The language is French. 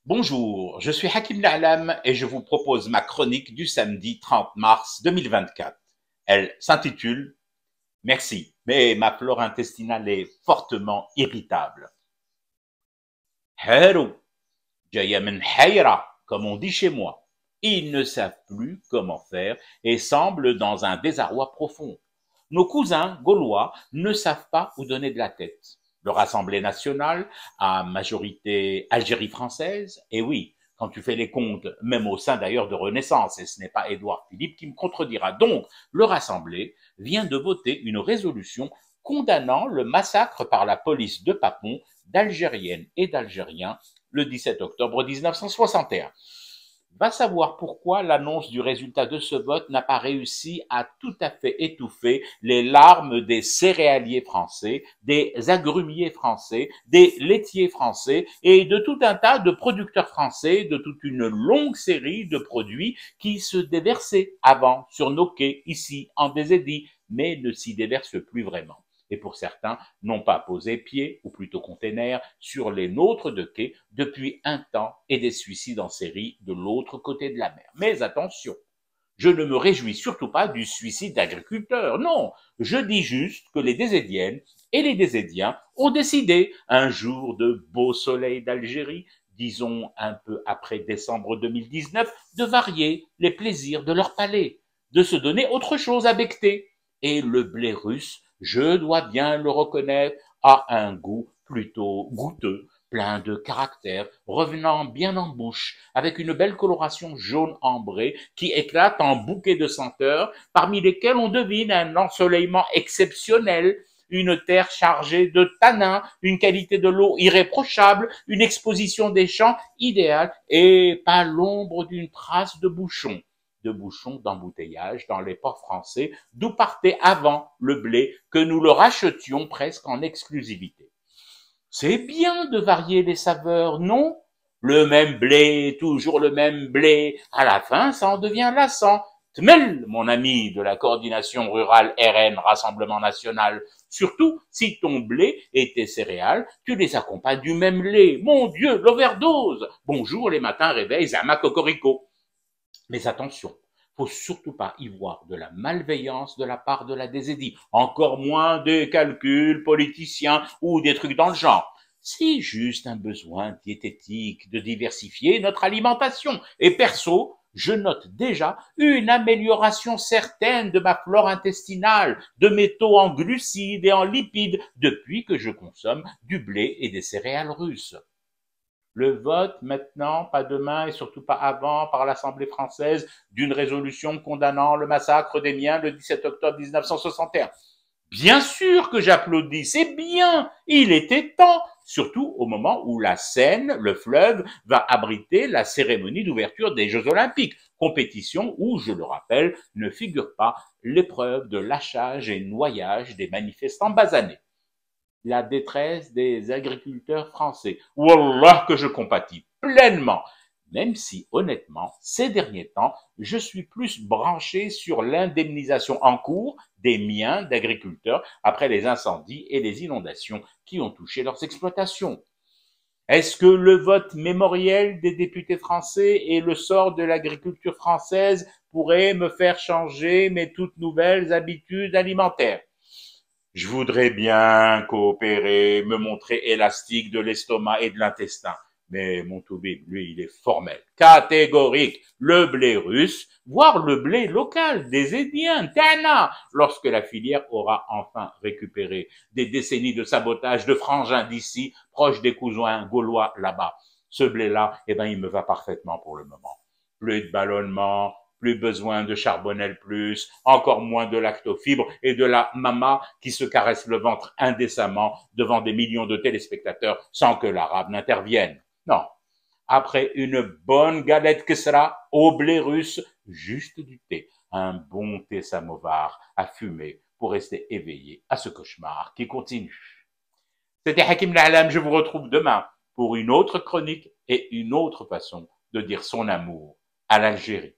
Bonjour, je suis Hakim Na'lam et je vous propose ma chronique du samedi 30 mars 2024. Elle s'intitule « Merci, mais ma flore intestinale est fortement irritable ». Haru, jaya min hayra, comme on dit chez moi. Ils ne savent plus comment faire et semblent dans un désarroi profond. Nos cousins gaulois ne savent pas où donner de la tête. Leur Assemblée nationale, à majorité Algérie française, et oui, quand tu fais les comptes, même au sein d'ailleurs de Renaissance, et ce n'est pas Édouard Philippe qui me contredira. Donc, leur Assemblée vient de voter une résolution condamnant le massacre par la police de Papon d'Algériennes et d'Algériens le 17 octobre 1961. Va savoir pourquoi l'annonce du résultat de ce vote n'a pas réussi à tout à fait étouffer les larmes des céréaliers français, des agrumiers français, des laitiers français et de tout un tas de producteurs français de toute une longue série de produits qui se déversaient avant sur nos quais ici en Désédie, mais ne s'y déversent plus vraiment. Et pour certains, n'ont pas posé pied, ou plutôt container, sur les nôtres de quai depuis un temps et des suicides en série de l'autre côté de la mer. Mais attention, je ne me réjouis surtout pas du suicide d'agriculteurs, non, je dis juste que les Désédiennes et les Désédiens ont décidé, un jour de beau soleil d'Algérie, disons un peu après décembre 2019, de varier les plaisirs de leur palais, de se donner autre chose à becqueter. Et le blé russe, je dois bien le reconnaître, a un goût plutôt goûteux, plein de caractère, revenant bien en bouche, avec une belle coloration jaune ambrée qui éclate en bouquets de senteurs, parmi lesquels on devine un ensoleillement exceptionnel, une terre chargée de tanins, une qualité de l'eau irréprochable, une exposition des champs idéale et pas l'ombre d'une trace de bouchon d'embouteillage dans les ports français d'où partait avant le blé que nous le rachetions presque en exclusivité. C'est bien de varier les saveurs, non? Le même blé, toujours le même blé, à la fin ça en devient lassant. Tmel, mon ami de la coordination rurale RN Rassemblement National, surtout si ton blé et tes céréales, tu les accompagnes du même lait. Mon Dieu, l'overdose! Bonjour les matins réveil, Zama Cocorico. Mais attention, faut surtout pas y voir de la malveillance de la part de la Désédie, encore moins des calculs politiciens ou des trucs dans le genre. C'est juste un besoin diététique de diversifier notre alimentation. Et perso, je note déjà une amélioration certaine de ma flore intestinale, de mes taux en glucides et en lipides depuis que je consomme du blé et des céréales russes. Le vote maintenant, pas demain et surtout pas avant, par l'Assemblée française d'une résolution condamnant le massacre des miens le 17 octobre 1961. Bien sûr que j'applaudis, c'est bien, il était temps, surtout au moment où la Seine, le fleuve, va abriter la cérémonie d'ouverture des Jeux Olympiques, compétition où, je le rappelle, ne figure pas l'épreuve de lâchage et noyage des manifestants basanés. La détresse des agriculteurs français. Wallah que je compatis pleinement, même si honnêtement, ces derniers temps, je suis plus branché sur l'indemnisation en cours des miens d'agriculteurs après les incendies et les inondations qui ont touché leurs exploitations. Est-ce que le vote mémoriel des députés français et le sort de l'agriculture française pourraient me faire changer mes toutes nouvelles habitudes alimentaires? Je voudrais bien coopérer, me montrer élastique de l'estomac et de l'intestin. Mais mon toubib, lui, il est formel, catégorique. Le blé russe, voire le blé local des Édiens, Tana, lorsque la filière aura enfin récupéré des décennies de sabotage de frangins d'ici, proches des cousins gaulois là-bas. Ce blé-là, eh ben, il me va parfaitement pour le moment. Plus de ballonnement, plus besoin de charbonnel plus, encore moins de lactofibre et de la mama qui se caresse le ventre indécemment devant des millions de téléspectateurs sans que l'arabe n'intervienne. Non. Après une bonne galette kesra au blé russe, juste du thé, un bon thé samovar à fumer pour rester éveillé à ce cauchemar qui continue. C'était Hakim Na'lam, je vous retrouve demain pour une autre chronique et une autre façon de dire son amour à l'Algérie.